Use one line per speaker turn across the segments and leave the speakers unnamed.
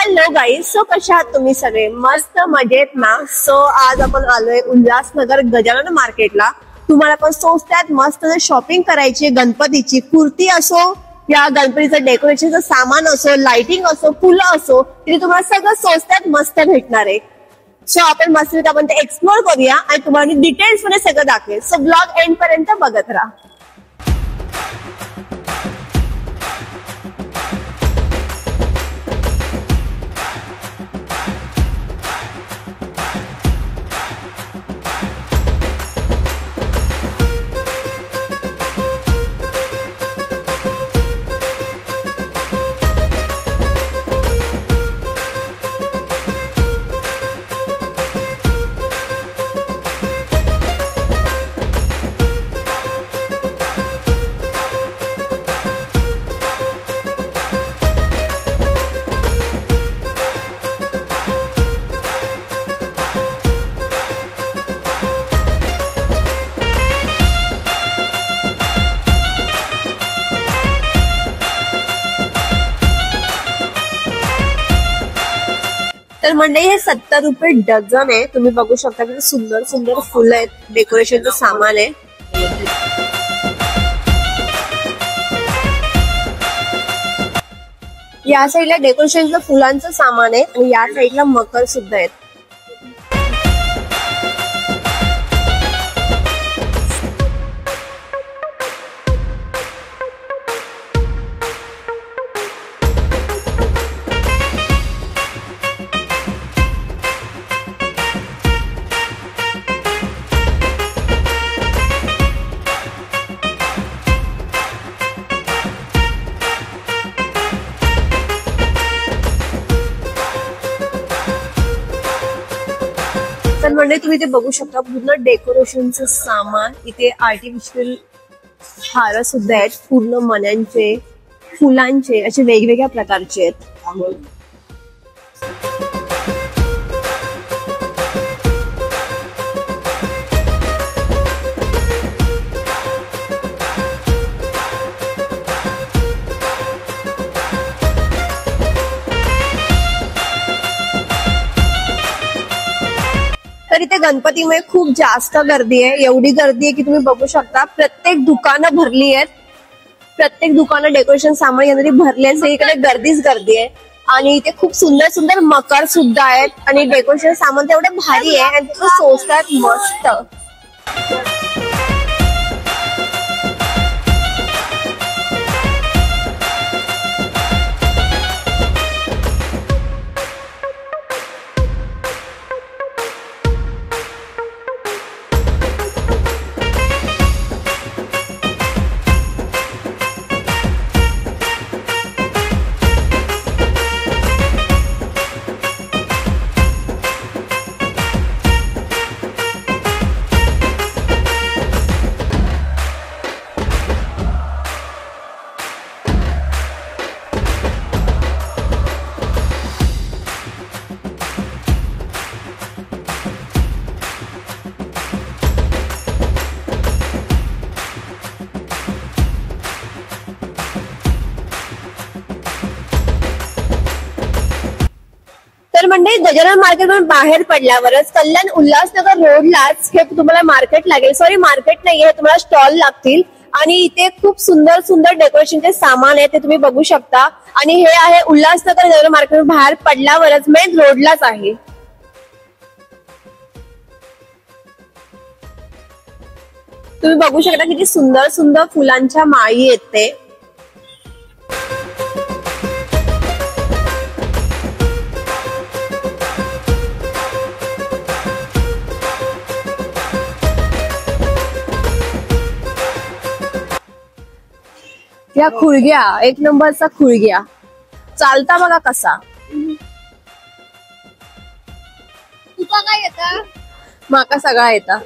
Hello guys, so कशा आहात तुम्ही सगळे? मस्त मजेत ना? सो आज आपण आलोय उल्हासनगर गजानन मार्केटला. तुम्हाला पण स्वस्तात मस्त शॉपिंग करायची गणपतीची. कुर्ती असो या गणपतीचं डेकोरेशनचं सामान असो, लाइटिंग असो, फुलं असो, तिथे तुम्हाला सगळं स्वस्तात मस्त भेटणार आहे. सो आपण मस्त आपण ते एक्सप्लोर करूया आणि तुम्हाला डिटेल्स मध्ये सगळं दाखवेल. सो ब्लॉग एंड पर्यंत बघत राहा. तर मंडळी हे 70 रुपये डझन आहे. तुम्ही बघू शकता किती सुंदर सुंदर फुलं आहेत, डेकोरेशनचं सामान आहे. या साईडला डेकोरेशनचं फुलांचं सामान आहे आणि या साईडला मकर सुद्धा आहेत. तर म्हणजे तुम्ही ते बघू शकता पूर्ण डेकोरेशनचं सामान. इथे आर्टिफिशियल हार सुद्धा आहेत, पूर्ण मण्यांचे, फुलांचे, असे वेगवेगळ्या प्रकारचे आहेत. तर इथे गणपतीमुळे खूप जास्त गर्दी आहे. एवढी गर्दी आहे की तुम्ही बघू शकता प्रत्येक दुकानं भरली आहेत. प्रत्येक दुकानं डेकोरेशन सामान येणारी भरली आहे. सगळीकडे गर्दीच गर्दी आहे. आणि इथे खूप सुंदर सुंदर मकर सुद्धा आहेत आणि डेकोरेशन सामान तेवढे भारी आहे आणि ते स्वस्तात मस्त. तर म्हणजे गजानन मार्केटमधून बाहेर पडल्यावरच कल्याण उल्हासनगर रोडलाच हे तुम्हाला मार्केट लागेल. सॉरी, मार्केट नाहीये, हे तुम्हाला स्टॉल लागतील. आणि इथे खूप सुंदर सुंदर डेकोरेशनचे सामान आहे, ते तुम्ही बघू शकता. आणि हे आहे उल्हासनगर गजानन मार्केट बाहेर पडल्यावरच मेन रोडलाच आहे. तुम्ही बघू शकता किती सुंदर सुंदर फुलांच्या माळी आहेत ते. या खुळग्या, एक नंबरचा खुळग्या. चालता बघा कसा.
तुका काय येतं?
माका सगळा येता.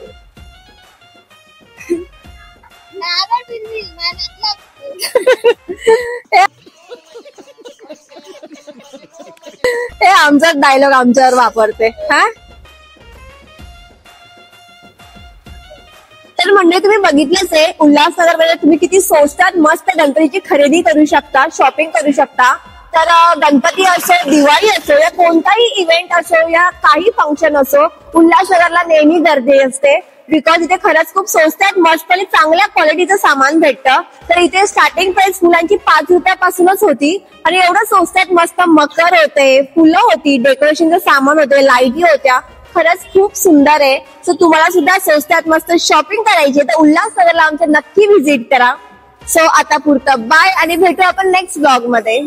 हे आमचा डायलॉग आमच्यावर वापरते. हा, तर म्हणजे तुम्ही बघितलंच आहे उल्हासनगर मध्ये तुम्ही किती स्वस्तात मस्त गणपतीची खरेदी करू शकता, शॉपिंग करू शकता. तर गणपती असो, दिवाळी असो, या कोणताही इव्हेंट असो, या काही फंक्शन असो, उल्हासनगरला नेहमी गर्दी असते. बिकॉज इथे खरंच खूप स्वस्तात मस्त आणि चांगल्या क्वालिटीचं सामान भेटतं. तर इथे स्टार्टिंग प्राइस फुलांची 5 रुपयापासूनच होती आणि एवढं स्वस्तात मस्त मकर होते, फुलं होती, डेकोरेशनचं सामान होते, लाईटी होत्या. खरंच खूप सुंदर आहे. सो तुम्हाला सुद्धा स्वस्तात मस्त शॉपिंग करायची तर उल्हासनगरला आमच्या नक्की व्हिजिट करा. सो आता पुरतं बाय आणि भेटू आपण नेक्स्ट ब्लॉग मध्ये.